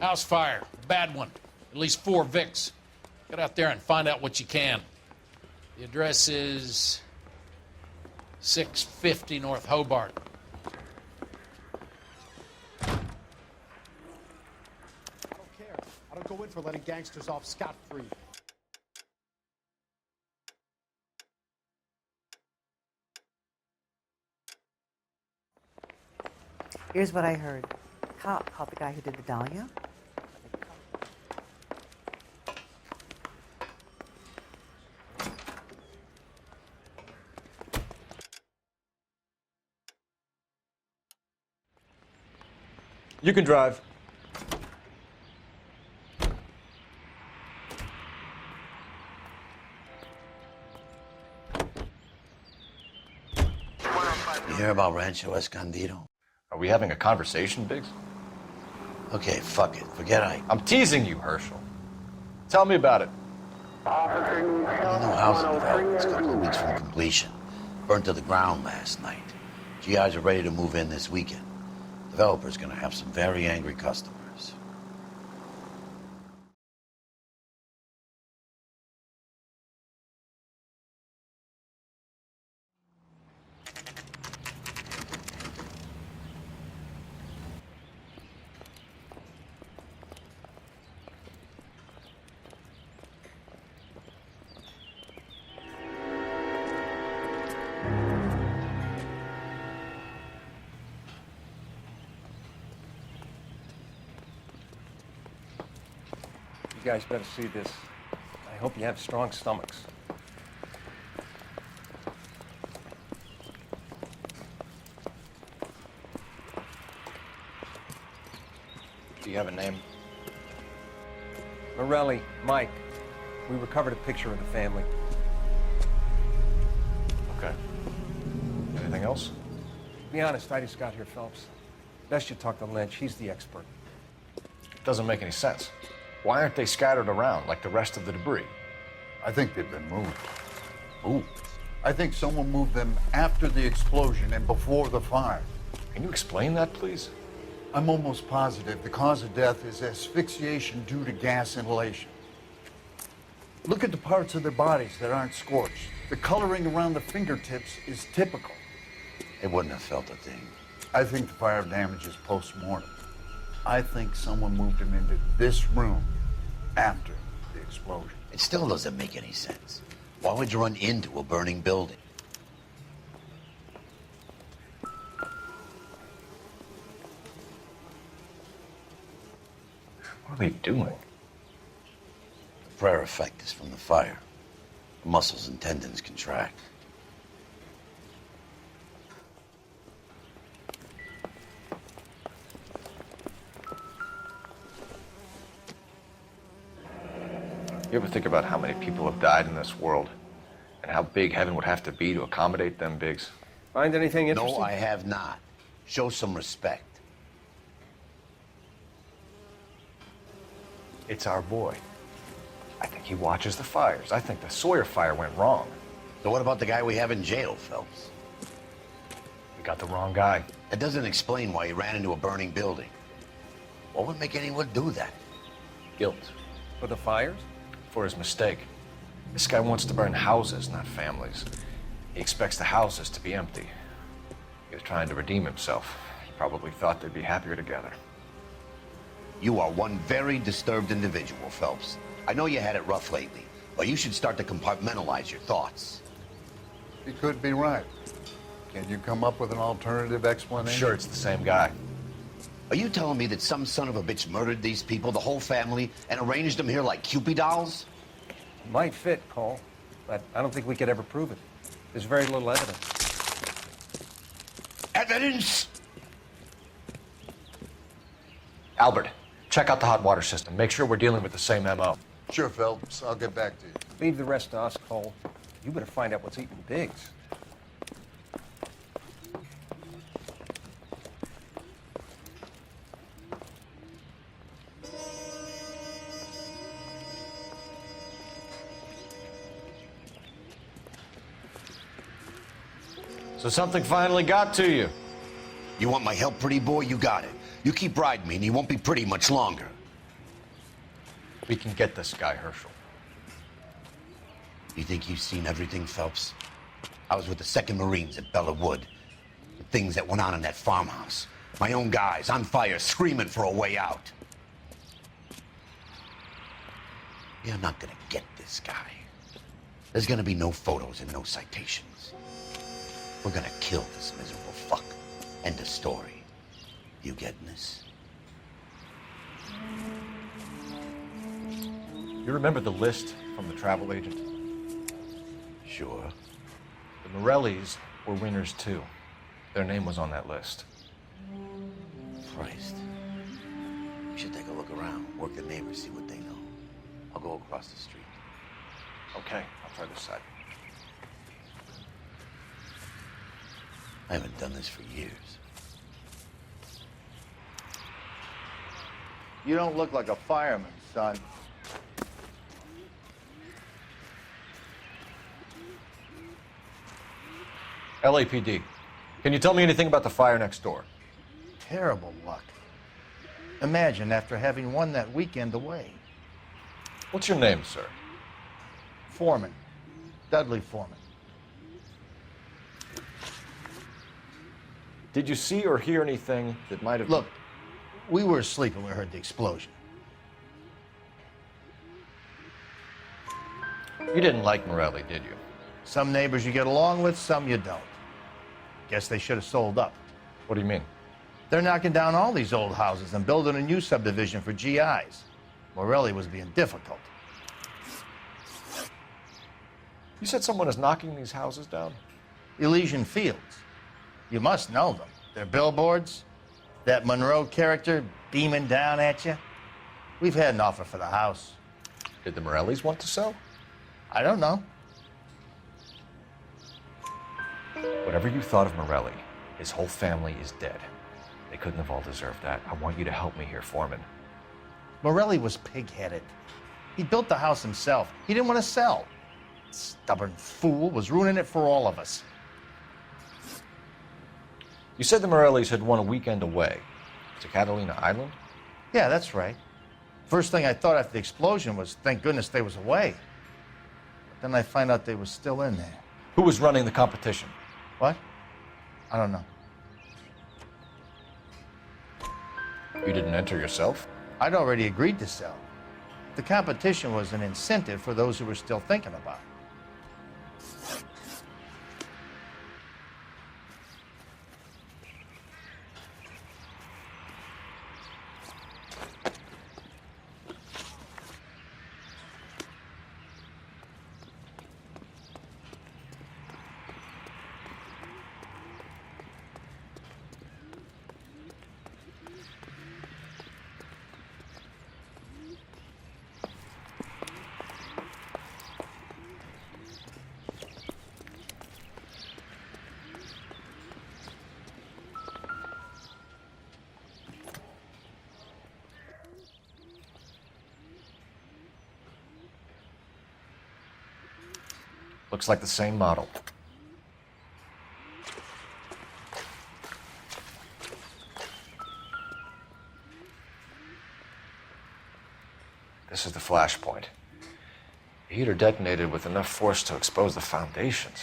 House fire. Bad one. At least 4 Vicks. Get out there and find out what you can. The address is 650 North Hobart. I don't care. I don't go in for letting gangsters off scot-free. Here's what I heard. Cop caught the guy who did the dahlia. You can drive. You hear about Rancho Escondido? Are we having a conversation, Biggs? Okay, fuck it. Forget I'm teasing you, Herschel. Tell me about it. The new housing development's a couple of weeks from completion. Burnt to the ground last night. GIs are ready to move in this weekend. Developer's gonna have some very angry customers. You guys better see this. I hope you have strong stomachs. Do you have a name? Morelli, Mike. We recovered a picture of the family. Okay. Anything else? To be honest, I just got here, Phelps. Best you talk to Lynch. He's the expert. Doesn't make any sense. Why aren't they scattered around like the rest of the debris? I think they've been moved. Ooh. I think someone moved them after the explosion and before the fire. Can you explain that, please? I'm almost positive the cause of death is asphyxiation due to gas inhalation. Look at the parts of their bodies that aren't scorched. The coloring around the fingertips is typical. They wouldn't have felt a thing. I think the fire damage is post-mortem. I think someone moved him into this room after the explosion. It still doesn't make any sense. Why would you run into a burning building? What are they doing? The prayer effect is from the fire. The muscles and tendons contract. You ever think about how many people have died in this world? And how big heaven would have to be to accommodate them, Biggs? Find anything interesting? No, I have not. Show some respect. It's our boy. I think he watches the fires. I think the Sawyer fire went wrong. So what about the guy we have in jail, Phelps? We got the wrong guy. That doesn't explain why he ran into a burning building. What would make anyone do that? Guilt. For the fires? For his mistake. This guy wants to burn houses, not families. He expects the houses to be empty. He was trying to redeem himself. He probably thought they'd be happier together. You are one very disturbed individual, Phelps. I know you had it rough lately, but you should start to compartmentalize your thoughts. He could be right. Can you come up with an alternative I'm explanation? sure it's the same guy. Are you telling me that some son of a bitch murdered these people, the whole family, and arranged them here like Cupid dolls? Might fit, Cole, but I don't think we could ever prove it. There's very little evidence. Evidence? Albert, check out the hot water system. Make sure we're dealing with the same MO. Sure, Phelps. I'll get back to you. Leave the rest to us, Cole. You better find out what's eating Biggs. So something finally got to you. You want my help, pretty boy? You got it. You keep riding me and you won't be pretty much longer. We can get this guy, Herschel. You think you've seen everything, Phelps? I was with the 2nd Marines at Bella Wood. The things that went on in that farmhouse. My own guys on fire, screaming for a way out. You're not gonna get this guy. There's gonna be no photos and no citations. We're gonna kill this miserable fuck. End of story. You getting this? You remember the list from the travel agent? Sure. The Morellis were winners too. Their name was on that list. Christ. We should take a look around, work the neighbors, see what they know. I'll go across the street. Okay, I'll try this side. I haven't done this for years. You don't look like a fireman, son. LAPD. Can you tell me anything about the fire next door? Terrible luck. Imagine after having won that weekend away. What's your name, sir? Foreman. Dudley Foreman. Did you see or hear anything that might have... Look, we were asleep when we heard the explosion. You didn't like Morelli, did you? Some neighbors you get along with, some you don't. Guess they should have sold up. What do you mean? They're knocking down all these old houses and building a new subdivision for GIs. Morelli was being difficult. You said someone is knocking these houses down? Elysian Fields. You must know them. They're billboards. That Monroe character beaming down at you. We've had an offer for the house. Did the Morellis want to sell? I don't know. Whatever you thought of Morelli, his whole family is dead. They couldn't have all deserved that. I want you to help me here, Foreman. Morelli was pig-headed. He built the house himself. He didn't want to sell. Stubborn fool was ruining it for all of us. You said the Morellis had won a weekend away to Catalina Island? Yeah, that's right. First thing I thought after the explosion was, thank goodness they was away. But then I find out they was still in there. Who was running the competition? What? I don't know. You didn't enter yourself? I'd already agreed to sell. The competition was an incentive for those who were still thinking about it. Looks like the same model. This is the flash point. The heater detonated with enough force to expose the foundations.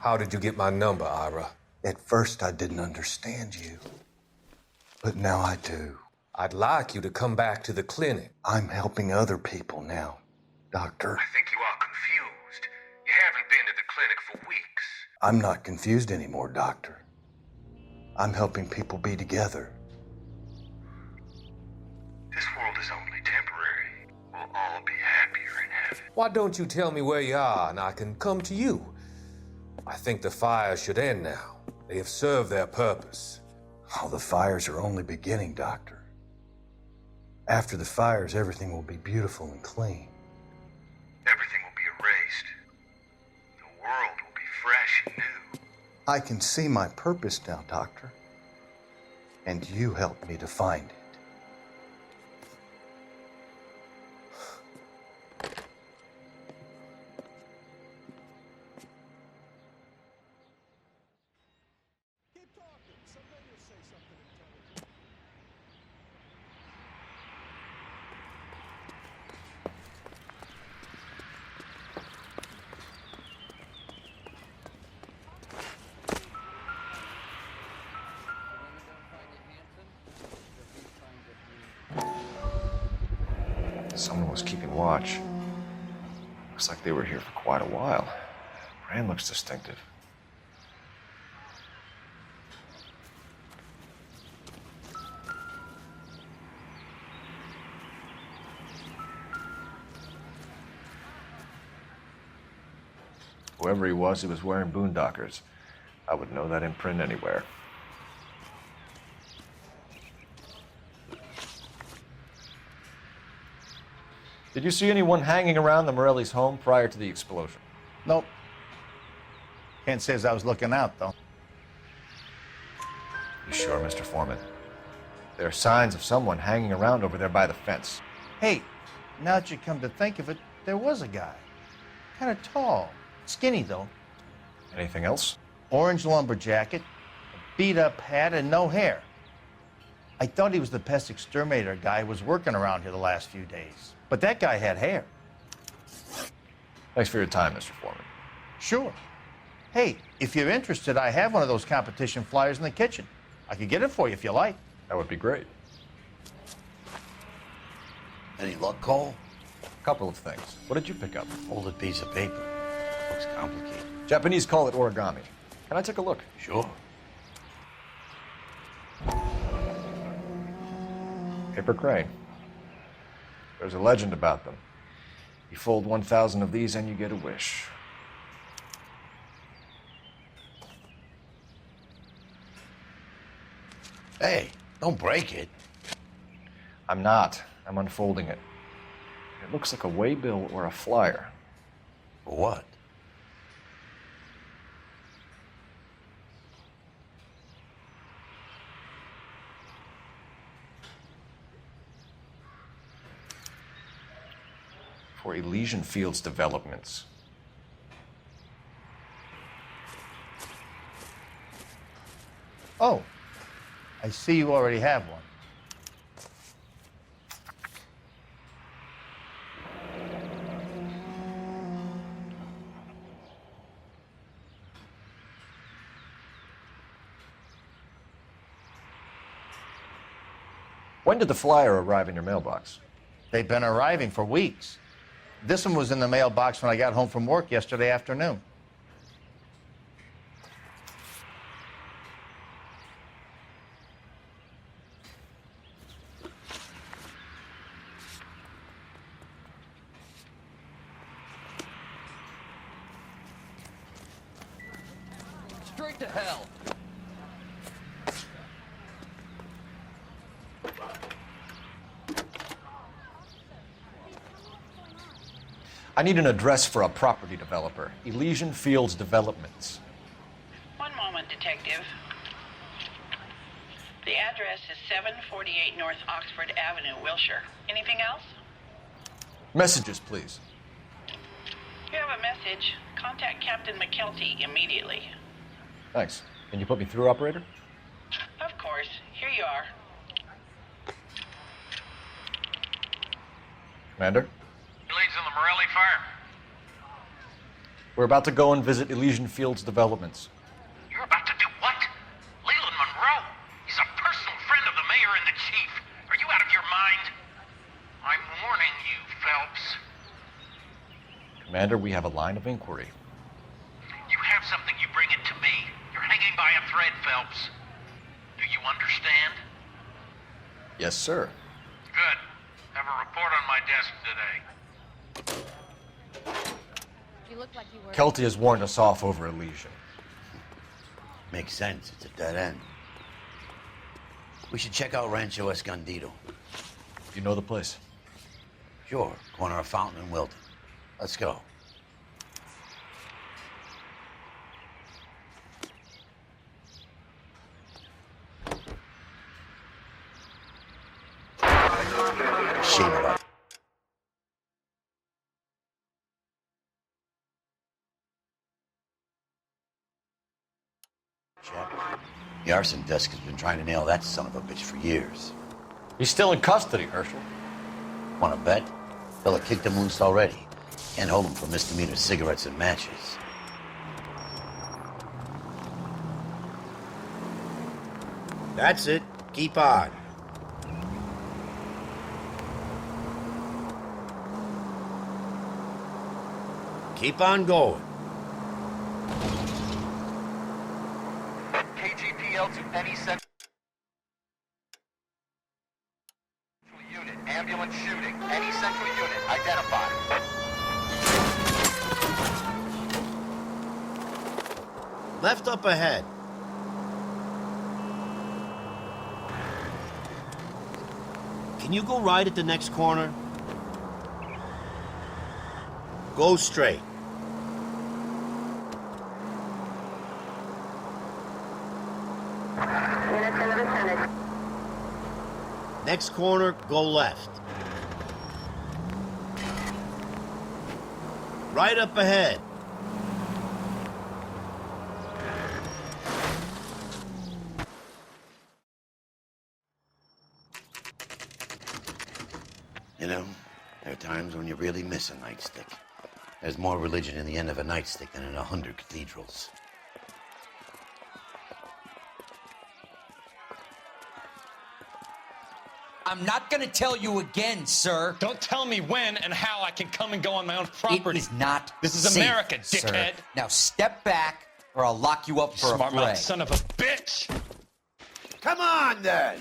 How did you get my number, Ira? At first, I didn't understand you. But now I do. I'd like you to come back to the clinic. I'm helping other people now, Doctor. I think you are confused. You haven't been to the clinic for weeks. I'm not confused anymore, Doctor. I'm helping people be together. This world is only temporary. We'll all be happier in heaven. Why don't you tell me where you are and I can come to you? I think the fires should end now. They have served their purpose. Oh, the fires are only beginning, Doctor. After the fires, everything will be beautiful and clean. Everything will be erased. The world will be fresh and new. I can see my purpose now, Doctor. And you helped me to find it. Keep talking. Someday you'll say something intelligent. Someone was keeping watch. Looks like they were here for quite a while. Brand looks distinctive. Whoever he was wearing boondockers. I would know that imprint anywhere. Did you see anyone hanging around the Morelli's home prior to the explosion? Nope. Can't say as I was looking out, though. You sure, Mr. Foreman? There are signs of someone hanging around over there by the fence. Hey, now that you come to think of it, there was a guy. Kind of tall. Skinny, though. Anything else? Orange lumber jacket, a beat-up hat, and no hair. I thought he was the pest exterminator guy who was working around here the last few days. But that guy had hair. Thanks for your time, Mr. Foreman. Sure. Hey, if you're interested, I have one of those competition flyers in the kitchen. I could get it for you if you like. That would be great. Any luck, Cole? A couple of things. What did you pick up? Folded piece of paper. Looks complicated. Japanese call it origami. Can I take a look? Sure. Paper crane. There's a legend about them. You fold 1,000 of these and you get a wish. Hey, don't break it. I'm not. I'm unfolding it. It looks like a waybill or a flyer. For what? For Elysian Fields developments. Oh, I see you already have one. When did the flyer arrive in your mailbox? They've been arriving for weeks. This one was in the mailbox when I got home from work yesterday afternoon. Straight to hell. I need an address for a property developer. Elysian Fields Developments. One moment, Detective. The address is 748 North Oxford Avenue, Wilshire. Anything else? Messages, please. You have a message. Contact Captain McKelty immediately. Thanks. Can you put me through, operator? Of course. Here you are. Commander? Leads on the Morelli fire. We're about to go and visit Elysian Fields Developments. You're about to do what? Leland Monroe. He's a personal friend of the mayor and the chief. Are you out of your mind? I'm warning you, Phelps. Commander, we have a line of inquiry. You have something, you bring it to me. You're hanging by a thread, Phelps. Do you understand? Yes, sir. Good. Have a report on my desk today. You look like you were. Kelty has warned us off over Elysian. Makes sense. It's a dead end. We should check out Rancho Escondido. You know the place? Sure. Corner of Fountain and Wilton. Let's go. chap. The arson desk has been trying to nail that son of a bitch for years. He's still in custody, Herschel. Want to bet? Fella kicked him loose already. Can't hold him for misdemeanor cigarettes and matches. That's it. Keep on. Keep on going. KGPL to any central unit. Ambulance shooting. Any central unit identified. Left up ahead. Can you go right at the next corner? Go straight. Next corner, go left. Right up ahead. You know, there are times when you really miss a nightstick. There's more religion in the end of a nightstick than in 100 cathedrals. I'm not gonna tell you again, sir. Don't tell me when and how I can come and go on my own property. It is not This is safe, America, sir. dickhead. Now step back, or I'll lock you up for a Smart fray. mouth son of a bitch. Come on, then.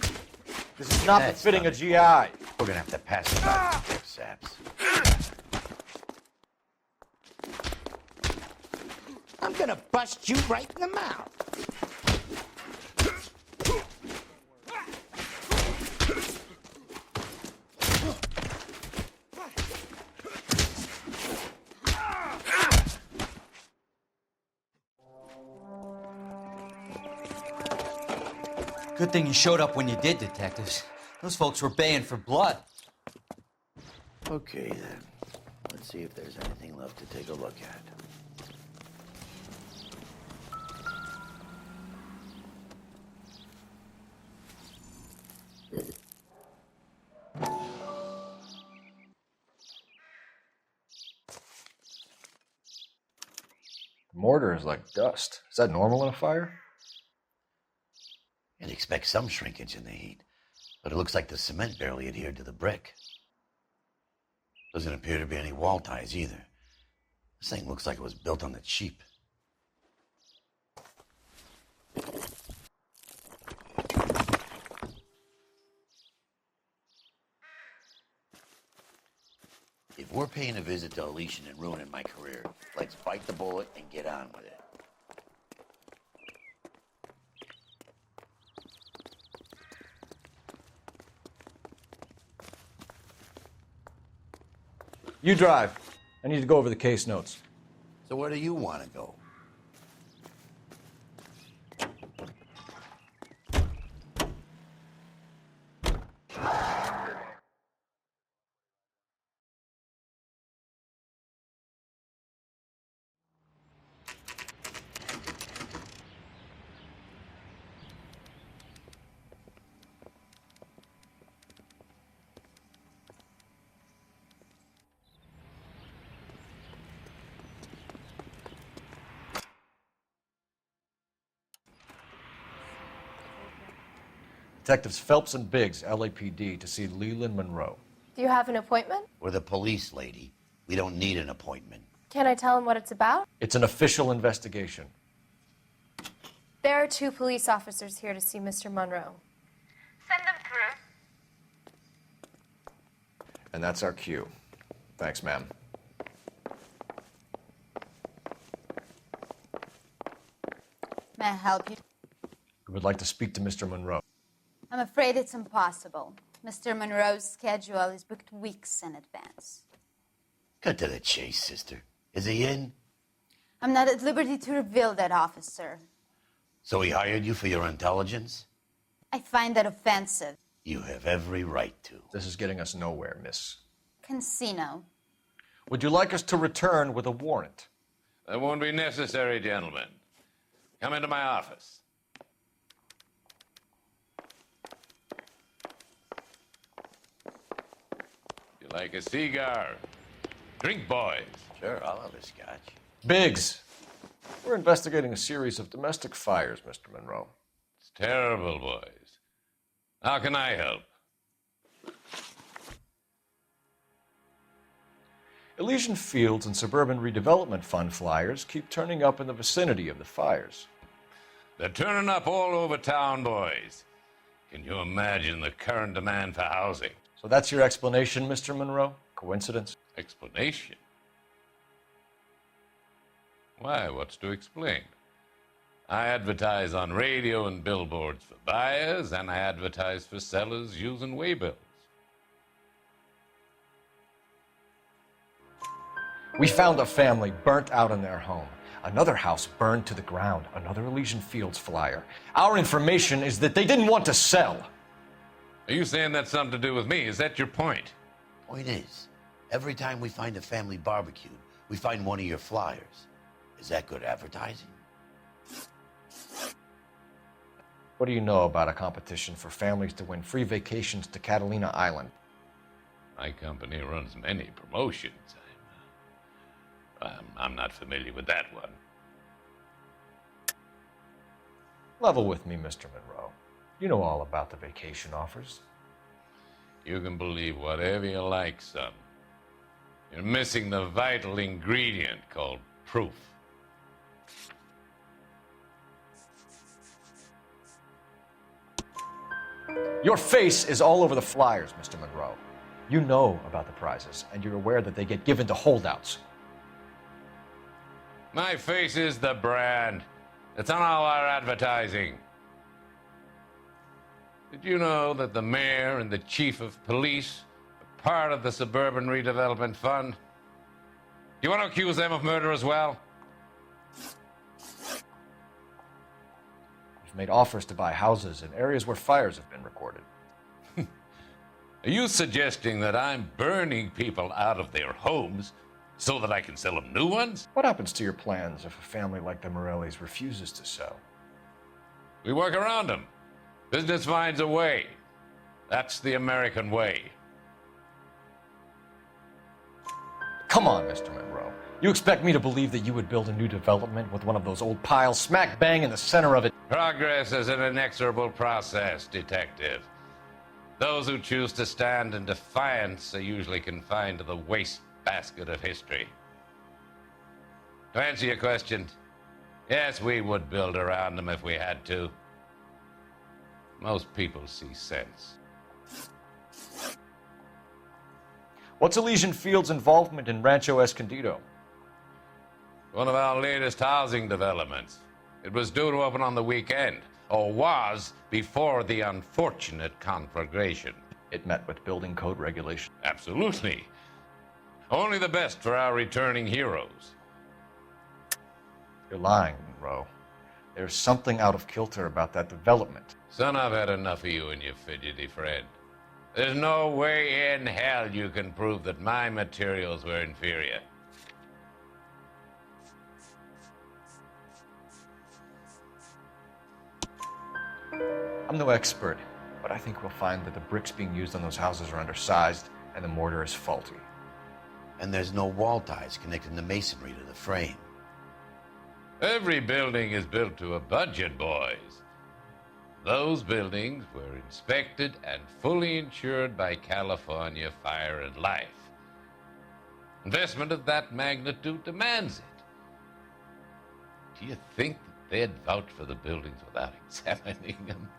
This is not befitting a GI. We're gonna have to pass it back to Phelps, Saps. I'm gonna bust you right in the mouth. Good thing you showed up when you did, detectives. Those folks were baying for blood. Okay, then. Let's see if there's anything left to take a look at. Mortar is like dust. Is that normal in a fire? You'd expect some shrinkage in the heat, but it looks like the cement barely adhered to the brick. Doesn't appear to be any wall ties either. This thing looks like it was built on the cheap. If we're paying a visit to Elysian and ruining my career, let's bite the bullet and get on with it. You drive. I need to go over the case notes. So where do you want to go? Detectives Phelps and Biggs, LAPD, to see Leland Monroe. Do you have an appointment? We're the police, lady. We don't need an appointment. Can I tell him what it's about? It's an official investigation. There are 2 police officers here to see Mr. Monroe. Send them through. And that's our cue. Thanks, ma'am. May I help you? We would like to speak to Mr. Monroe. I'm afraid it's impossible. Mr. Monroe's schedule is booked weeks in advance. Cut to the chase, sister. Is he in? I'm not at liberty to reveal that, officer. So he hired you for your intelligence? I find that offensive. You have every right to. This is getting us nowhere, miss. Casino. Would you like us to return with a warrant? That won't be necessary, gentlemen. Come into my office. Like a cigar. Drink, boys. Sure, I'll have a scotch. Biggs, we're investigating a series of domestic fires, Mr. Monroe. It's terrible, boys. How can I help? Elysian Fields and Suburban Redevelopment Fund flyers keep turning up in the vicinity of the fires. They're turning up all over town, boys. Can you imagine the current demand for housing? So that's your explanation, Mr. Monroe? Coincidence? Explanation? Why, what's to explain? I advertise on radio and billboards for buyers, and I advertise for sellers using waybills. We found a family burnt out in their home. Another house burned to the ground. Another Elysian Fields flyer. Our information is that they didn't want to sell. Are you saying that's something to do with me? Is that your point? Point is, every time we find a family barbecue, we find one of your flyers. Is that good advertising? What do you know about a competition for families to win free vacations to Catalina Island? My company runs many promotions. I'm not familiar with that one. Level with me, Mr. Monroe. You know all about the vacation offers. You can believe whatever you like, son. You're missing the vital ingredient called proof. Your face is all over the flyers, Mr. Monroe. You know about the prizes, and you're aware that they get given to holdouts. My face is the brand. It's on all our advertising. Did you know that the mayor and the chief of police are part of the Suburban Redevelopment Fund? You want to accuse them of murder as well? We've made offers to buy houses in areas where fires have been recorded. Are you suggesting that I'm burning people out of their homes so that I can sell them new ones? What happens to your plans if a family like the Morellis refuses to sell? We work around them. Business finds a way. That's the American way. Come on, Mr. Monroe. You expect me to believe that you would build a new development with one of those old piles smack bang in the center of it? Progress is an inexorable process, detective. Those who choose to stand in defiance are usually confined to the waste basket of history. To answer your question, yes, we would build around them if we had to. Most people see sense. What's Elysian Fields' involvement in Rancho Escondido? One of our latest housing developments. It was due to open on the weekend, or was before the unfortunate conflagration. It met with building code regulation. Absolutely. Only the best for our returning heroes. You're lying, Monroe. There's something out of kilter about that development. Son, I've had enough of you and your fidgety friend. There's no way in hell you can prove that my materials were inferior. I'm no expert, but I think we'll find that the bricks being used on those houses are undersized and the mortar is faulty. And there's no wall ties connecting the masonry to the frame. Every building is built to a budget, boys. Those buildings were inspected and fully insured by California Fire and Life. Investment of that magnitude demands it. Do you think that they'd vouch for the buildings without examining them?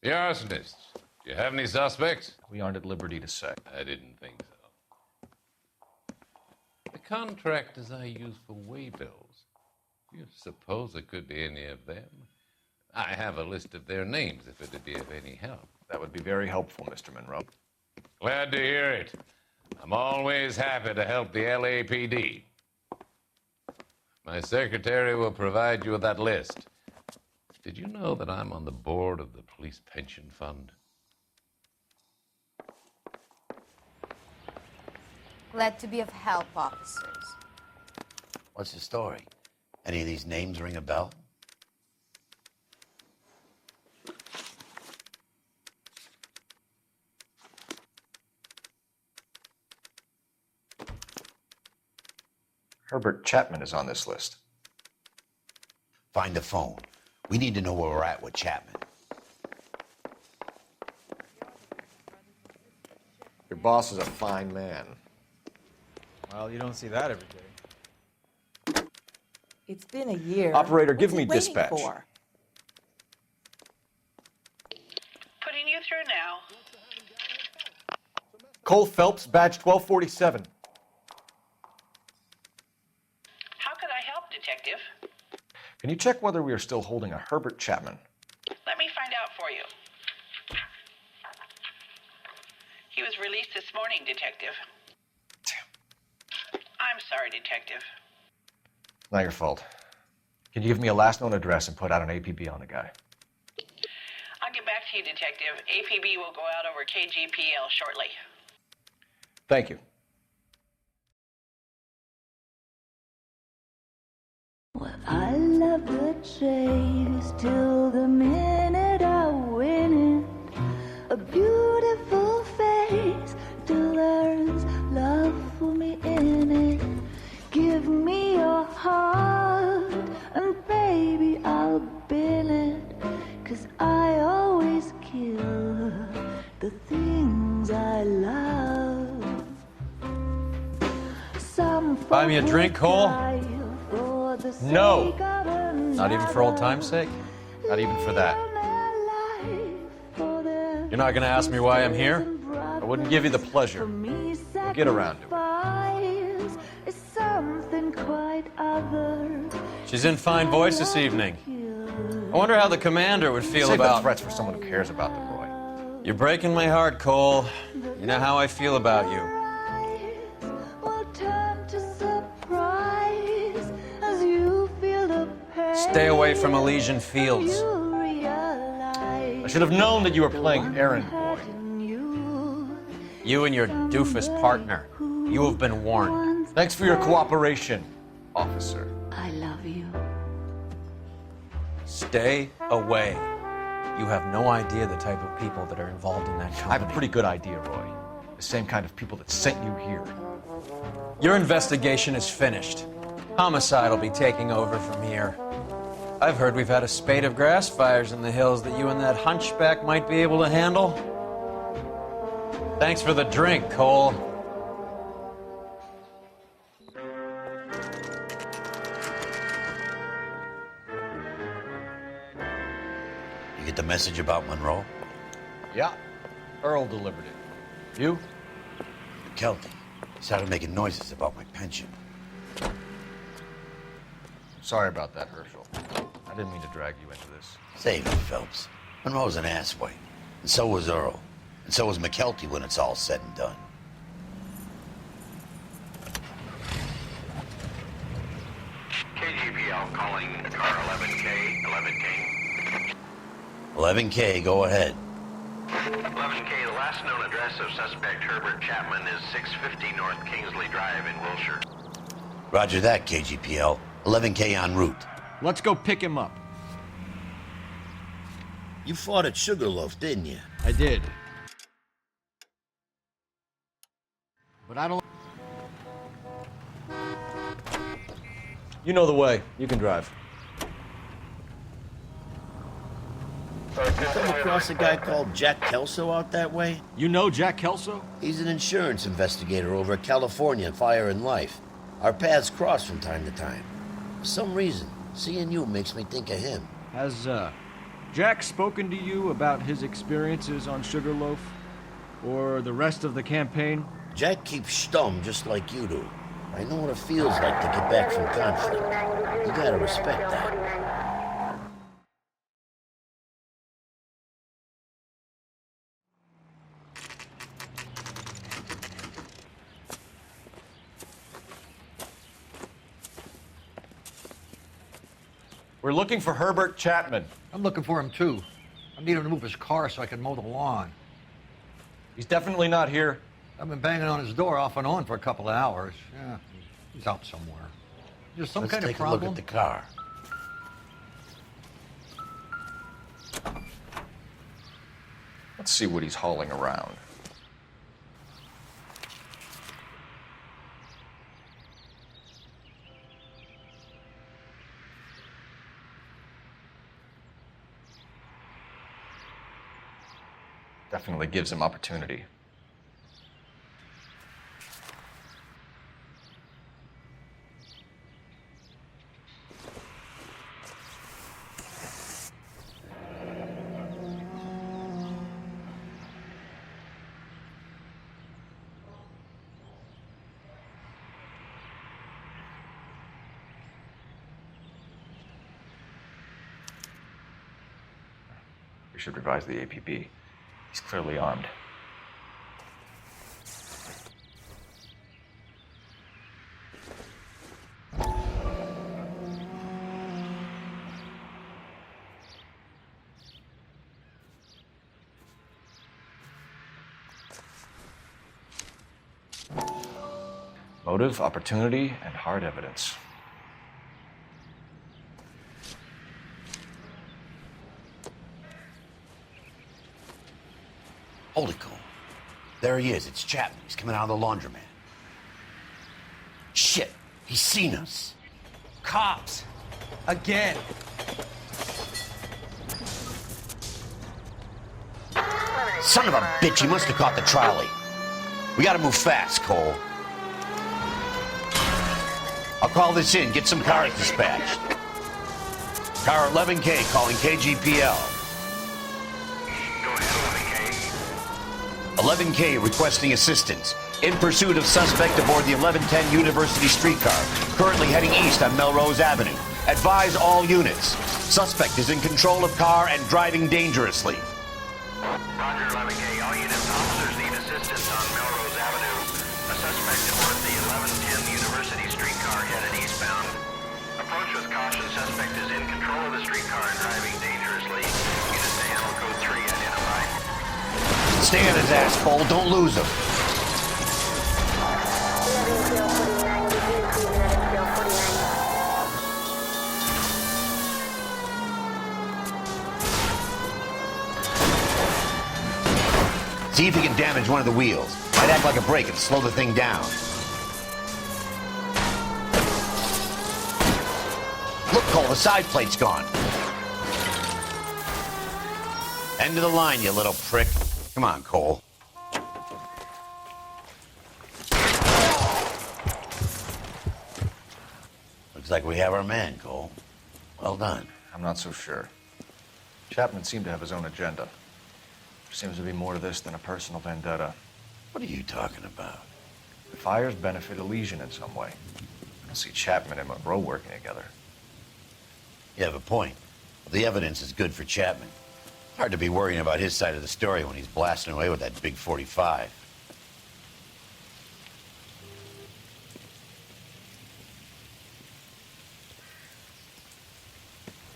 The arsonists, do you have any suspects? We aren't at liberty to say. I didn't think so. The contractors I use for waybills, do you suppose it could be any of them? I have a list of their names if it'd be of any help. That would be very helpful, Mr. Monroe. Glad to hear it. I'm always happy to help the LAPD. My secretary will provide you with that list. Did you know that I'm on the board of the Police Pension Fund? Glad to be of help, officers. What's the story? Any of these names ring a bell? Herbert Chapman is on this list. Find the phone. We need to know where we're at with Chapman. Your boss is a fine man. Well, you don't see that every day. It's been a year. Operator, give What's me he waiting dispatch. for? Putting you through now. Cole Phelps, badge 1247. How could I help, Detective? Can you check whether we are still holding a Herbert Chapman? Let me find out for you. He was released this morning, Detective. Damn. I'm sorry, Detective. Not your fault. Can you give me a last known address and put out an APB on the guy? I'll get back to you, Detective. APB will go out over KGPL shortly. Thank you. I love the chase till the minute I win it. A beautiful face till there's love for me in it. Give me your heart and baby I'll bill it. 'Cause I always kill the things I love. Some Buy me a drink, Cole? No. Not even for old time's sake? Not even for that. You're not gonna ask me why I'm here? I wouldn't give you the pleasure. We'll get around to it. She's in fine voice this evening. I wonder how the commander would feel Save about... the threats for someone who cares about them, Roy. You're breaking my heart, Cole. You know how I feel about you. Stay away from Elysian Fields. I should have known that you were playing errand boy. You and your doofus partner. You have been warned. Thanks for your cooperation, officer. I love you. Stay away. You have no idea the type of people that are involved in that company. I have a pretty good idea, Roy. The same kind of people that sent you here. Your investigation is finished. Homicide will be taking over from here. I've heard we've had a spate of grass fires in the hills that you and that hunchback might be able to handle. Thanks for the drink, Cole. You get the message about Monroe? Yeah. Earl delivered it. You? Kelty. He started making noises about my pension. Sorry about that, Herschel. I didn't mean to drag you into this. Save it, Phelps. Monroe's an asswipe. And so was Earl. And so was McKelty when it's all said and done. KGPL calling car 11K, 11K. 11K, go ahead. 11K, the last known address of suspect Herbert Chapman is 650 North Kingsley Drive in Wilshire. Roger that, KGPL. 11K en route. Let's go pick him up. You fought at Sugarloaf, didn't you? I did. But I don't... You know the way. You can drive. Come across a guy called Jack Kelso out that way? You know Jack Kelso? He's an insurance investigator over at California Fire and Life. Our paths cross from time to time. For some reason, seeing you makes me think of him. Has, Jack spoken to you about his experiences on Sugarloaf? Or the rest of the campaign? Jack keeps stum just like you do. I know what it feels like to get back from conflict. You gotta respect that. We're looking for Herbert Chapman. I'm looking for him, too. I need him to move his car so I can mow the lawn. He's definitely not here. I've been banging on his door off and on for a couple of hours. Yeah, he's out somewhere. There's some kind of problem. Let's take a look at the car. Let's see what he's hauling around. Definitely gives him opportunity. We should revise the APB. He's clearly armed. Motive, opportunity, and hard evidence. Hold it, Cole. There he is. It's Chapman. He's coming out of the laundromat. Shit. He's seen us. Cops. Again. Son of a bitch. He must have caught the trolley. We gotta move fast, Cole. I'll call this in. Get some cars dispatched. Car 11K calling KGPL. 11K requesting assistance. In pursuit of suspect aboard the 1110 University streetcar, currently heading east on Melrose Avenue. Advise all units. Suspect is in control of car and driving dangerously. Roger, 11K. All units, officers need assistance on Melrose Avenue. A suspect aboard the 1110 University streetcar headed eastbound. Approach with caution. Suspect is in control of the streetcar and driving dangerously. Units to handle code 3 identified. Stay on his ass, Cole. Don't lose him. See if he can damage one of the wheels. Might act like a brake and slow the thing down. Look, Cole, the side plate's gone. End of the line, you little prick. Come on, Cole. Looks like we have our man, Cole. Well done. I'm not so sure. Chapman seemed to have his own agenda. There seems to be more to this than a personal vendetta. What are you talking about? The fires benefit Elysian in some way. I don't see Chapman and Monroe working together. You have a point. The evidence is good for Chapman. Hard to be worrying about his side of the story when he's blasting away with that big 45.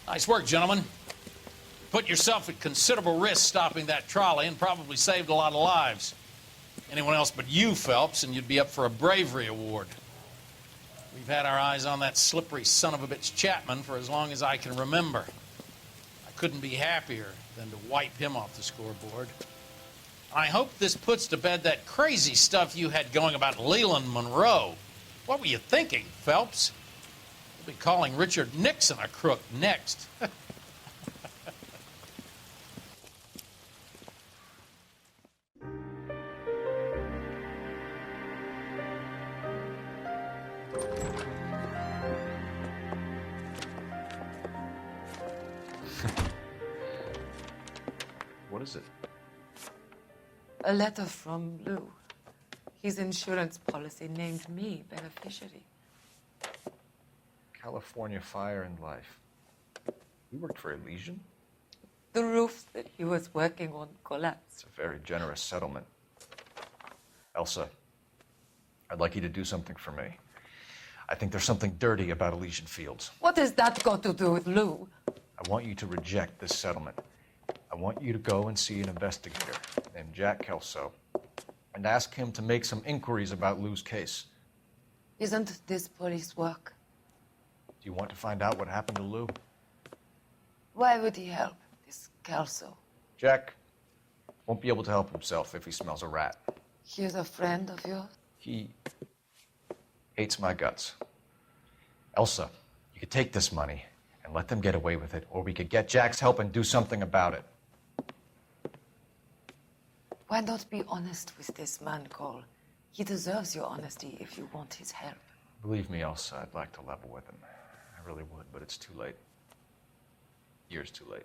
Nice work, gentlemen. Put yourself at considerable risk stopping that trolley and probably saved a lot of lives. Anyone else but you, Phelps, and you'd be up for a bravery award. We've had our eyes on that slippery son of a bitch Chapman for as long as I can remember. I couldn't be happier than to wipe him off the scoreboard. I hope this puts to bed that crazy stuff you had going about Leland Monroe. What were you thinking, Phelps? We'll be calling Richard Nixon a crook next. What is it? A letter from Lou. His insurance policy named me beneficiary. California Fire and Life. You worked for Elysian? The roof that he was working on collapsed. It's a very generous settlement. Elsa, I'd like you to do something for me. I think there's something dirty about Elysian Fields. What has that got to do with Lou? I want you to reject this settlement. I want you to go and see an investigator named Jack Kelso and ask him to make some inquiries about Lou's case. Isn't this police work? Do you want to find out what happened to Lou? Why would he help, this Kelso? Jack won't be able to help himself if he smells a rat. He's a friend of yours? He hates my guts. Elsa, you could take this money and let them get away with it, or we could get Jack's help and do something about it. Why not be honest with this man, Cole? He deserves your honesty if you want his help. Believe me, Elsa, I'd like to level with him. I really would, but it's too late. Years too late.